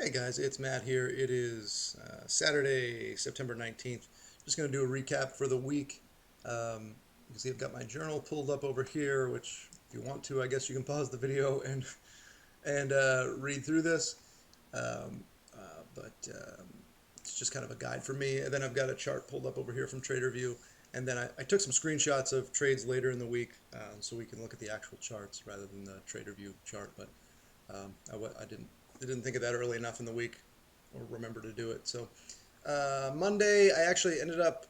Hey guys, it's Matt here. It is Saturday, September 19th. Just going to do a recap for the week. You can see I've got my journal pulled up over here, which if you want to, I guess you can pause the video and read through this. Um, but it's just kind of a guide for me. And then I've got a chart pulled up over here from TraderView. And then I took some screenshots of trades later in the week so we can look at the actual charts rather than the TraderView chart. But I didn't think of that early enough in the week or remember to do it. So Monday, I actually ended up,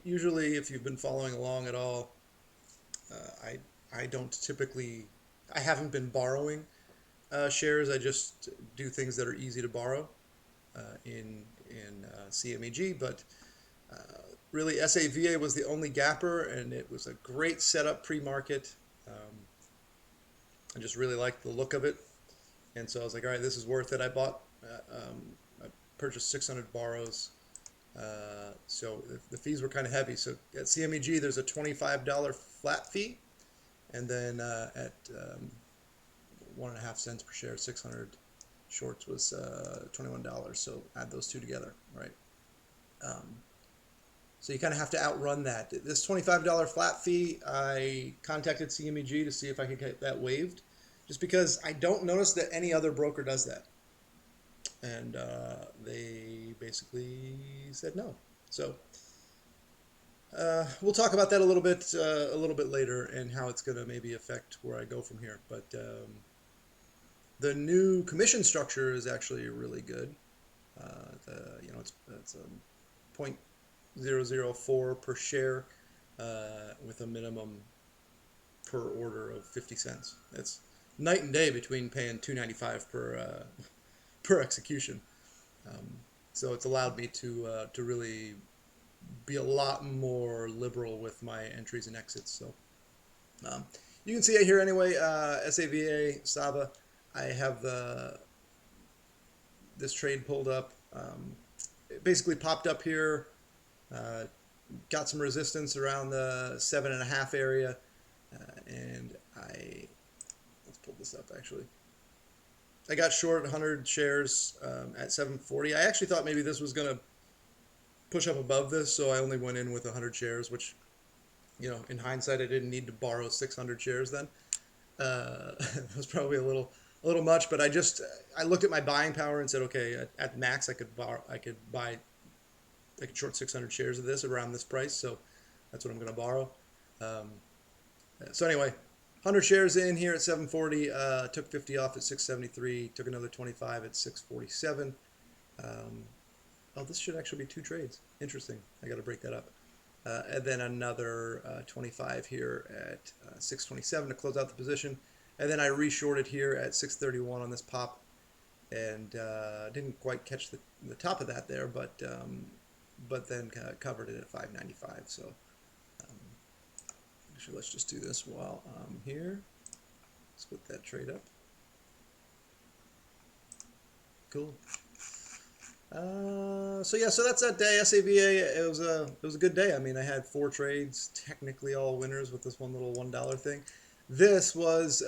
usually if you've been following along at all, I don't typically, I haven't been borrowing shares. I just do things that are easy to borrow in CMEG, but really SAVA was the only gapper, and it was a great setup pre-market. I just really liked the look of it. And so I was like, all right, this is worth it. I purchased 600 borrows. So the fees were kind of heavy. So at CMEG, there's a $25 flat fee. And then at 1.5 cents per share, 600 shorts was $21. So add those two together, right? So you kind of have to outrun that. This $25 flat fee, I contacted CMEG to see if I could get that waived, just because I don't notice that any other broker does that. And they basically said no. So we'll talk about that a little bit later and how it's going to maybe affect where I go from here. But the new commission structure is actually really good. It's a 0.004 per share with a minimum per order of 50 cents. It's night and day between paying $2.95 per execution. So it's allowed me to really be a lot more liberal with my entries and exits. So you can see it here anyway. SAVA, SAVA. I have this trade pulled up. It basically popped up here. Got some resistance around the 7.5 area, and let's pull this up actually. I got short 100 shares at 740. I actually thought maybe this was going to push up above this, so I only went in with 100 shares, which, in hindsight, I didn't need to borrow 600 shares then. It was probably a little much, but I looked at my buying power and said, okay, at max I could short 600 shares of this around this price, so that's what I'm going to borrow. So anyway, 100 shares in here at 740, took 50 off at 673, took another 25 at 647. Oh, this should actually be two trades. Interesting. I got to break that up. And then another 25 here at 627 to close out the position. And then I reshorted here at 631 on this pop, and didn't quite catch the top of that there, but then covered it at 595. So actually, let's just do this while I'm here. Split that trade up. Cool. So that's that day. SAVA. It was a good day. I mean, I had 4 trades, technically all winners with this one little $1 thing. This was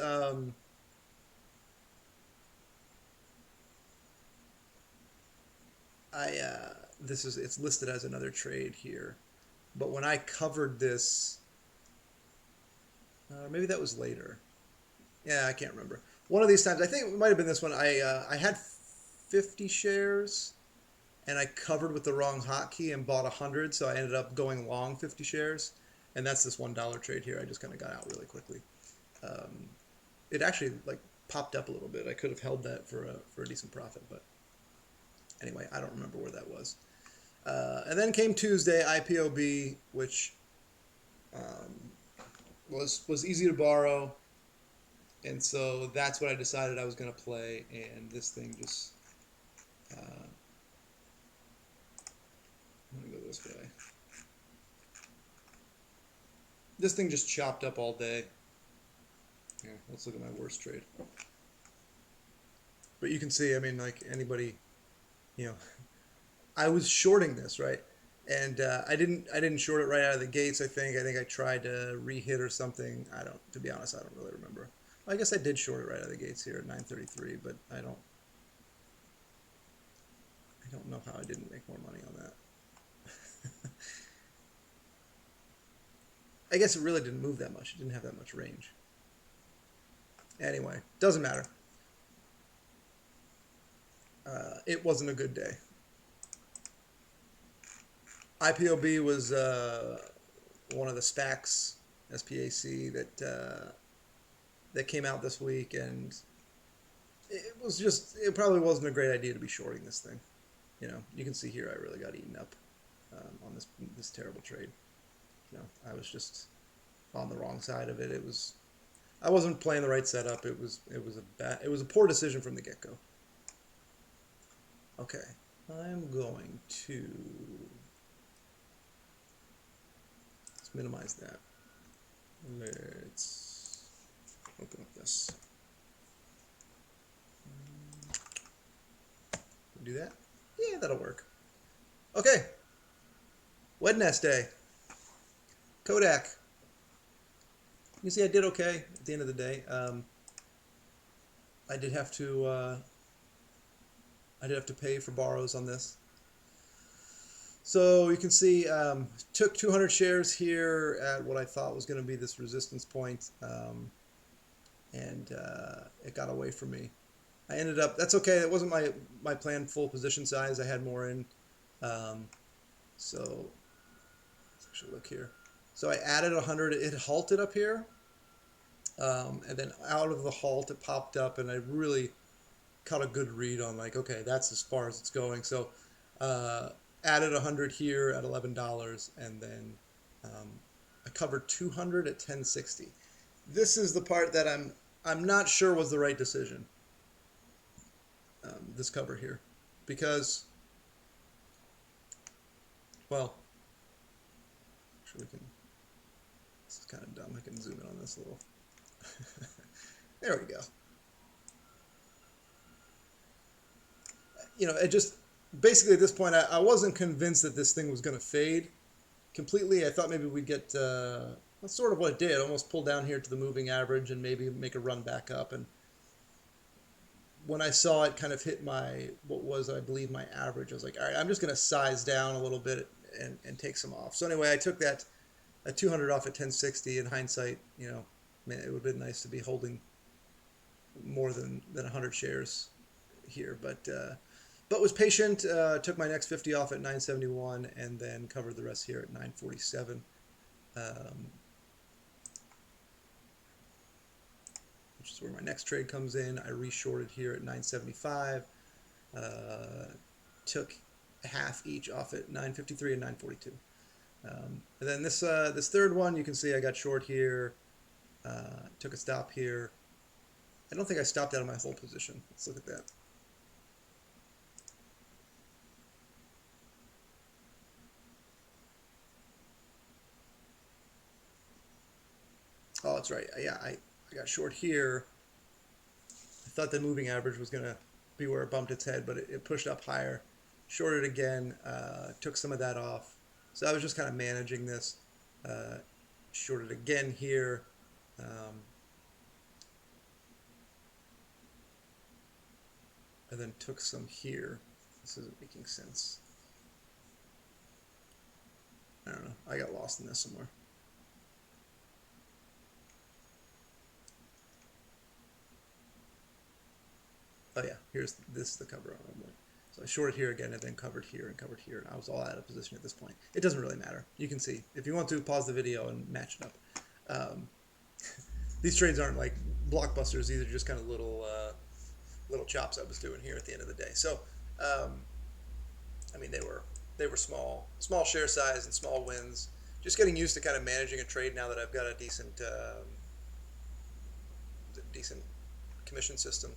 it's listed as another trade here, but when I covered this, maybe that was later. Yeah, I can't remember. One of these times, I think it might have been this one. I had 50 shares, and I covered with the wrong hotkey and bought 100, so I ended up going long 50 shares, and that's this $1 trade here. I just kind of got out really quickly. It actually popped up a little bit. I could have held that for a decent profit, but anyway, I don't remember where that was. And then came Tuesday, IPOB, which was easy to borrow, and so that's what I decided I was going to play. And this thing just I'm going to go this way. This thing just chopped up all day. Here, let's look at my worst trade. But you can see, I mean, like anybody, I was shorting this, right? And I didn't short it right out of the gates. I think I tried to re-hit or something. To be honest, I don't really remember. I guess I did short it right out of the gates here at 933, but I don't I don't know how I didn't make more money on that. I guess it really didn't move that much. It didn't have that much range. Anyway, doesn't matter. It wasn't a good day. IPOB was one of the SPACs, SPAC, that came out this week, and it probably wasn't a great idea to be shorting this thing. You know, you can see here I really got eaten up on this terrible trade. You know, I was just on the wrong side of it. I wasn't playing the right setup. It was a poor decision from the get go. Okay, I'm going to let's minimize that. Let's open up this. Do that? Yeah, that'll work. Okay. Wednesday. Kodak. You see, I did okay at the end of the day. I did have to pay for borrows on this. So you can see, took 200 shares here at what I thought was going to be this resistance point, and it got away from me. I ended up, that's okay. It wasn't my planned full position size. I had more in. So let's actually look here. So I added 100. It halted up here. And then out of the halt, it popped up, and I really caught a good read on like, okay, that's as far as it's going. So added 100 here at $11, and then I covered 200 at 10.60. This is the part that I'm not sure was the right decision. This cover here, because, well, actually we can. This is kind of dumb. I can zoom in on this a little. There we go. You know, it just basically at this point I wasn't convinced that this thing was going to fade completely. I thought maybe we'd get that's sort of what it did. Almost pull down here to the moving average and maybe make a run back up. And when I saw it kind of hit what was, I believe, my average, I was like, all right, I'm just going to size down a little bit and take some off. So anyway, I took that 200 off at 10.60. In hindsight, you know, man, it would have been nice to be holding more than 100 shares here, but was patient. Took my next 50 off at 9.71 and then covered the rest here at 9.47. Which is where my next trade comes in. I reshorted here at 9.75. Took half each off at 9.53 and 9.42. And then this third one, you can see I got short here. Took a stop here. I don't think I stopped out of my whole position. Let's look at that. Oh, that's right. Yeah, I got short here. I thought the moving average was going to be where it bumped its head, but it pushed up higher. Shorted again. Took some of that off. So I was just kind of managing this. Shorted again here. And then took some here. This isn't making sense. I don't know. I got lost in this somewhere. Oh yeah, here's this the cover on one. So I shorted here again and then covered here and covered here, and I was all out of position at this point. It doesn't really matter. You can see. If you want to, pause the video and match it up. These trades aren't like blockbusters. These are just kind of little chops I was doing here at the end of the day. So, I mean, they were small share size and small wins. Just getting used to kind of managing a trade now that I've got a decent commission system.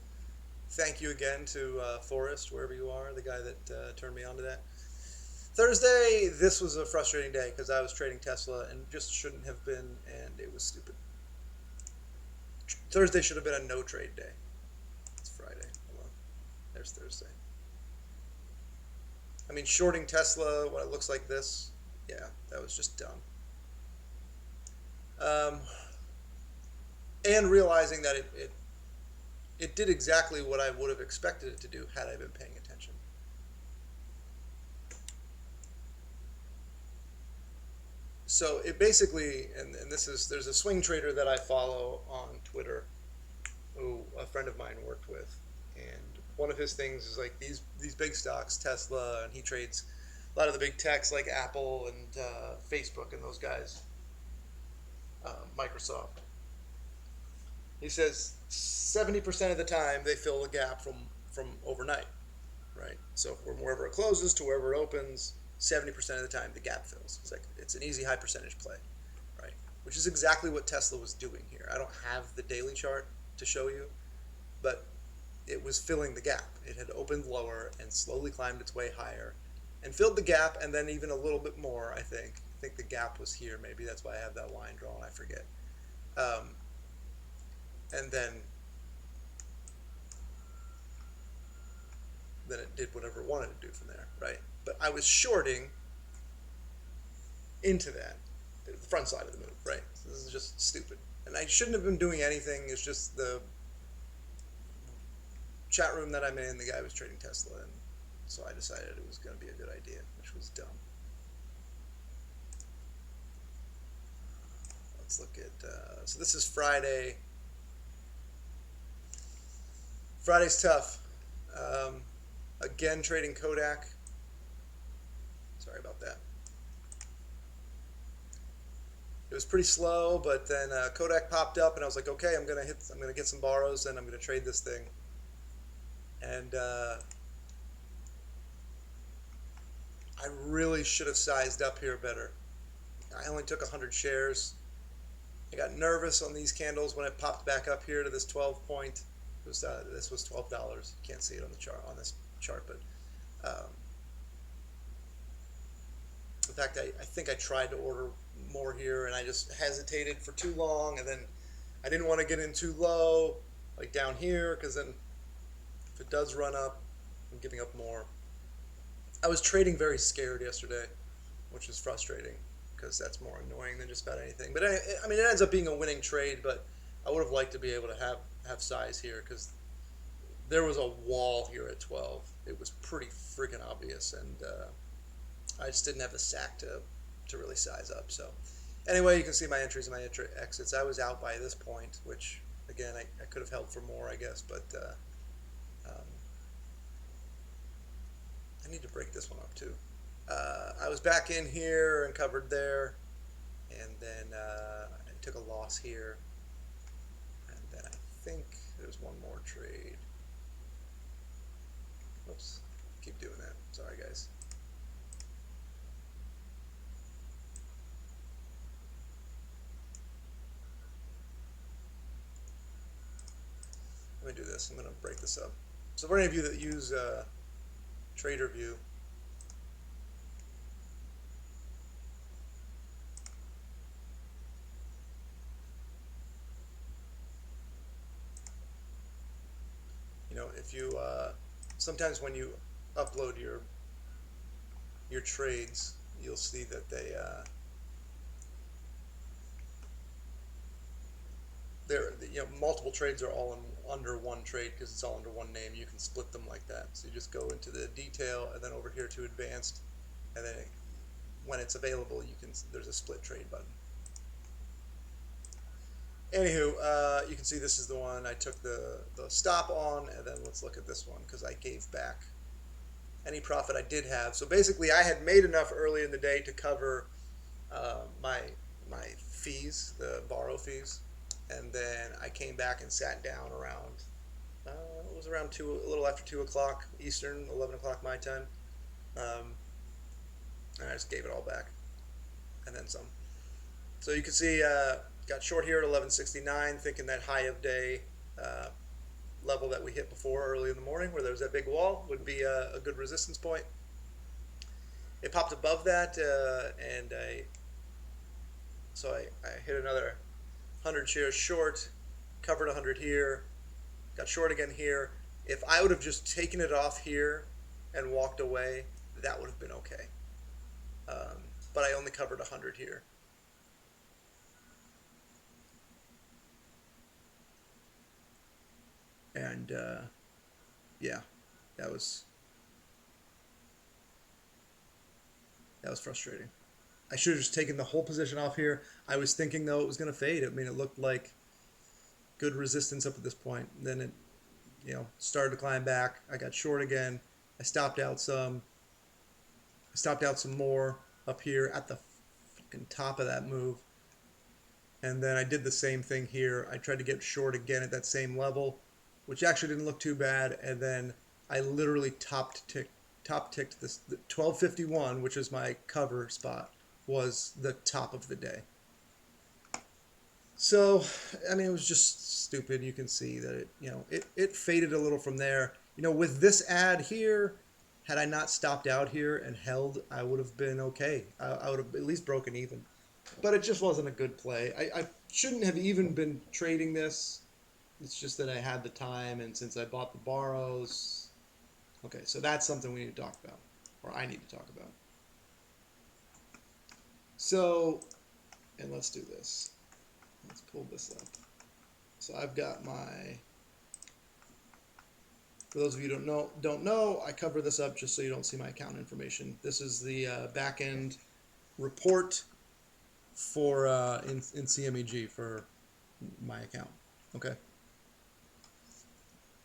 Thank you again to Forrest, wherever you are, the guy that turned me on to that. Thursday, this was a frustrating day because I was trading Tesla and just shouldn't have been, and it was stupid. Thursday should have been a no trade day. It's Friday. Hold on. There's Thursday. I mean, shorting Tesla when it looks like this, yeah, that was just dumb. And realizing that it did exactly what I would have expected it to do had I been paying attention. So it basically, and this is, there's a swing trader that I follow on Twitter who a friend of mine worked with, and one of his things is like these big stocks, Tesla, and he trades a lot of the big techs like Apple and Facebook and those guys, Microsoft. He says 70% of the time they fill the gap from overnight, right? So from wherever it closes to wherever it opens, 70% of the time the gap fills. It's like it's an easy high percentage play, right? Which is exactly what Tesla was doing here. I don't have the daily chart to show you, but it was filling the gap. It had opened lower and slowly climbed its way higher and filled the gap, and then even a little bit more, I think. I think the gap was here. Maybe that's why I have that line drawn. I forget. Um, and then it did whatever it wanted to do from there, right? But I was shorting into that, the front side of the move, right? So this is just stupid. And I shouldn't have been doing anything. It's just the chat room that I'm in, the guy was trading Tesla, and so I decided it was going to be a good idea, which was dumb. Let's look at, so this is Friday. Friday's tough. Um, Again, trading Kodak. Sorry about that. It was pretty slow, but then Kodak popped up, and I was like, okay, I'm gonna get some borrows, and I'm gonna trade this thing. And I really should have sized up here better. I only took 100 shares. I got nervous on these candles when it popped back up here to this 12 point. This was $12. You can't see it on the chart on this chart, but in fact, I think I tried to order more here, and I just hesitated for too long, and then I didn't want to get in too low, like down here, because then if it does run up, I'm giving up more. I was trading very scared yesterday, which is frustrating because that's more annoying than just about anything. But I mean, it ends up being a winning trade, but I would have liked to be able to have size here because there was a wall here at 12. It was pretty freaking obvious, and I just didn't have the sack to really size up. So anyway, you can see my entries and my exits. I was out by this point, which again I could have held for more, I guess, but um, I need to break this one up too. I was back in here and covered there, and then I took a loss here, and then I think there's one more trade. Oops, keep doing that. Sorry, guys. Let me do this. I'm going to break this up. So for any of you that use TraderView, you know, if you sometimes when you upload your trades, you'll see that they're multiple trades are all under one trade because it's all under one name. You can split them like that. So you just go into the detail and then over here to advanced, and then when it's available, there's a split trade button. Anywho, you can see this is the one I took the stop on, and then let's look at this one because I gave back any profit I did have. So basically, I had made enough early in the day to cover my fees, the borrow fees, and then I came back and sat down around it was around a little after 2 o'clock Eastern, 11 o'clock my time, and I just gave it all back and then some. So you can see got short here at 1169, thinking that high of day level that we hit before early in the morning where there was that big wall would be a good resistance point. It popped above that, and I hit another 100 shares short, covered 100 here, got short again here. If I would have just taken it off here and walked away, that would have been okay. But I only covered 100 here. And yeah, that was frustrating. I should have just taken the whole position off here. I was thinking though it was going to fade. I mean, it looked like good resistance up at this point. Then it, started to climb back. I got short again. I stopped out some. I stopped out some more up here at the fucking top of that move. And then I did the same thing here. I tried to get short again at that same level, which actually didn't look too bad. And then I literally top ticked this. The 1251, which is my cover spot, was the top of the day. So, I mean, it was just stupid. You can see that it faded a little from there. With this ad here, had I not stopped out here and held, I would have been okay. I would have at least broken even. But it just wasn't a good play. I shouldn't have even been trading this. It's just that I had the time, and since I bought the borrows, okay, so that's something we need to talk about, or I need to talk about. So, and let's do this. Let's pull this up. So I've got for those of you who don't know, I cover this up just so you don't see my account information. This is the back end report for in CMEG for my account. Okay.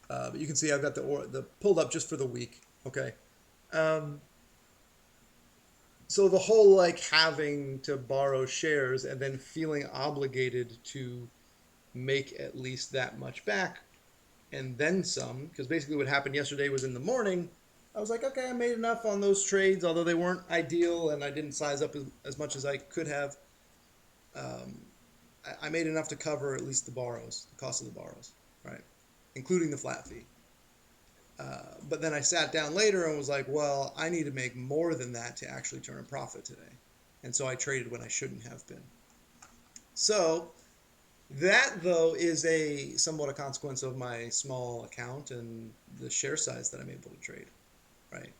But you can see I've got the pulled up just for the week. Okay. So the whole like having to borrow shares and then feeling obligated to make at least that much back and then some, because basically what happened yesterday was in the morning, I was like, okay, I made enough on those trades, although they weren't ideal and I didn't size up as much as I could have. I made enough to cover at least the cost of the borrows, right? Including the flat fee. But then I sat down later and was like, well, I need to make more than that to actually turn a profit today. And so I traded when I shouldn't have been. So that, though, is somewhat a consequence of my small account and the share size that I'm able to trade, right?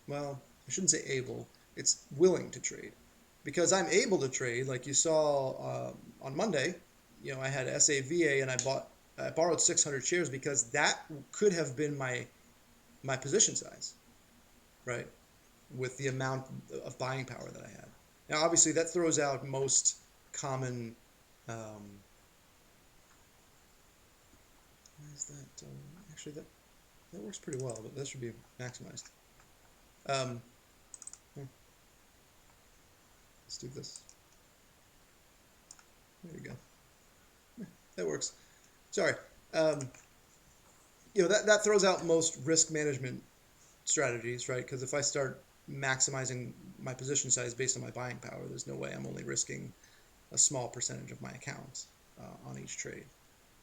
Well, I shouldn't say able. It's willing to trade. Because I'm able to trade, like you saw on Monday, I had SAVA and I borrowed 600 shares because that could have been my position size, right? With the amount of buying power that I had. Now, obviously, that throws out most common. Why is that? Actually, that works pretty well, but that should be maximized. Let's do this. There you go. That works. Sorry. That throws out most risk management strategies, right? Because if I start maximizing my position size based on my buying power, there's no way I'm only risking a small percentage of my account on each trade.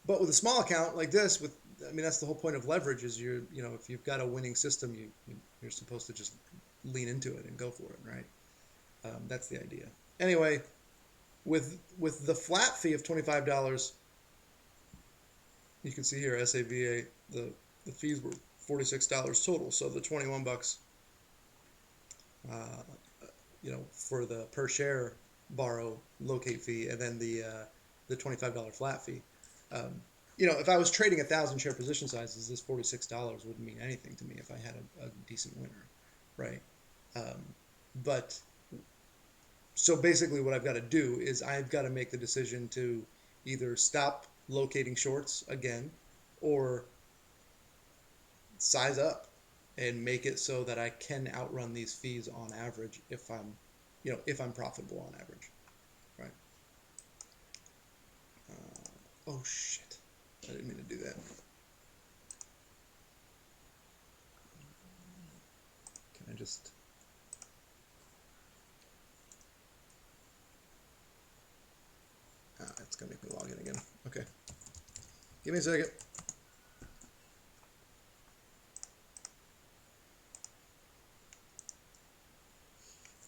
But with a small account like this, that's the whole point of leverage is if you've got a winning system, you're supposed to just lean into it and go for it, right? That's the idea. Anyway, with the flat fee of $25, you can see here SAVA the fees were $46 total, so the $21 for the per share borrow locate fee, and then the $25 flat fee. If I was trading 1,000 share position sizes, this $46 wouldn't mean anything to me if I had a decent winner, right? But so basically what I've got to do is I've got to make the decision to either stop locating shorts again or size up and make it so that I can outrun these fees on average if I'm profitable on average, right? Oh shit, I didn't mean to do that. Can I just... it's gonna make me log in again. Okay, give me a second.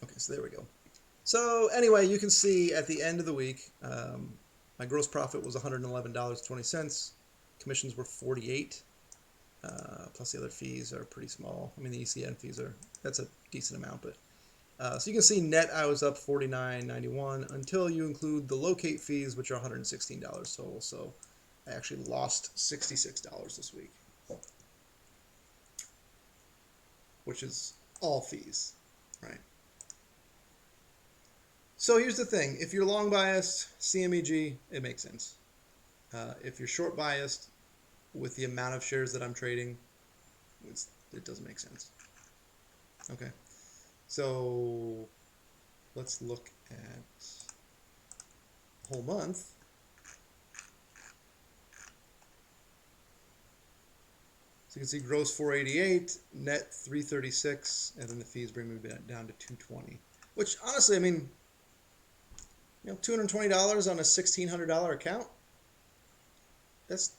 Okay, so there we go. So anyway, you can see at the end of the week, my gross profit was $111.20. Commissions were 48. Plus the other fees are pretty small. I mean, the ECN fees that's a decent amount, but so you can see net I was up $49.91 until you include the locate fees, which are $116 total. So I actually lost $66 this week, which is all fees, right? So here's the thing: if you're long biased, CMEG, it makes sense. If you're short biased, with the amount of shares that I'm trading, it doesn't make sense. Okay, so let's look at the whole month. So you can see gross 488, net 336, and then the fees bring me down to 220. Which honestly, I mean, $220 on a $1,600 account. That's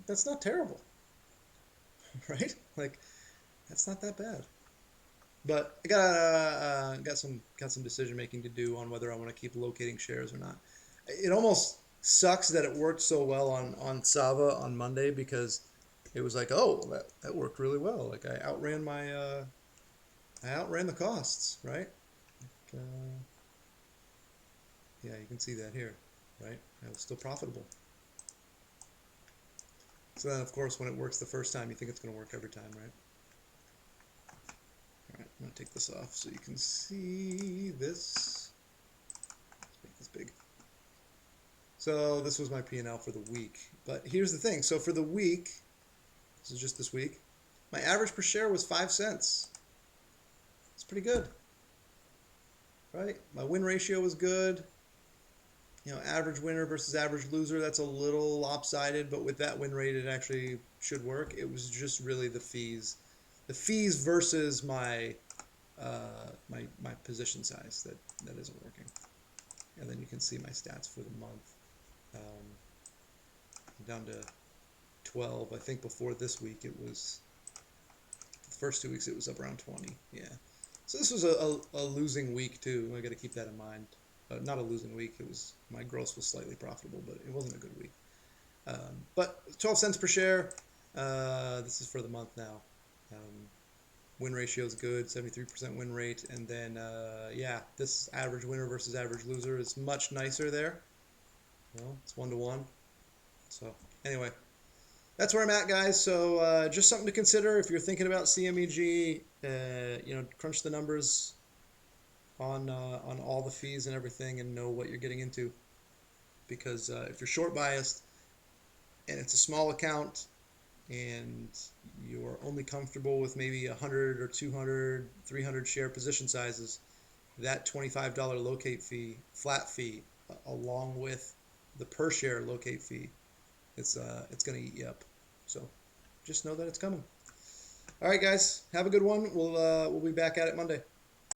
that's not terrible, right? Like that's not that bad. But I got some decision making to do on whether I want to keep locating shares or not. It almost sucks that it worked so well on Sava on Monday because it was like, oh, that worked really well. Like I outran the costs, right? Uh, yeah, you can see that here, right? I was still profitable. So then, of course, when it works the first time, you think it's going to work every time, right? All right, I'm going to take this off so you can see this. Let's make this big. So this was my P&L for the week. But here's the thing. So for the week, this is just this week, my average per share was 5 cents. It's pretty good, right? My win ratio was good. Average winner versus average loser, that's a little lopsided, but with that win rate, it actually should work. It was just really the fees. The fees versus my position size that isn't working. And then you can see my stats for the month. Down to 12. I think before this week it was, the first 2 weeks it was up around 20. Yeah. So this was a losing week too. I got to keep that in mind. Not a losing week. My gross was slightly profitable, but it wasn't a good week. But 12 cents per share. This is for the month now. Win ratio is good, 73% win rate, and then yeah, this average winner versus average loser is much nicer there. It's 1-to-1. So anyway, that's where I'm at, guys. So just something to consider if you're thinking about CMEG. Crunch the numbers on all the fees and everything, and know what you're getting into. Because if you're short biased and it's a small account and you're only comfortable with maybe 100 or 200, 300 share position sizes, that $25 locate fee, flat fee, along with the per share locate fee, it's going to eat you up. So just know that it's coming. All right, guys, have a good one. We'll be back at it Monday.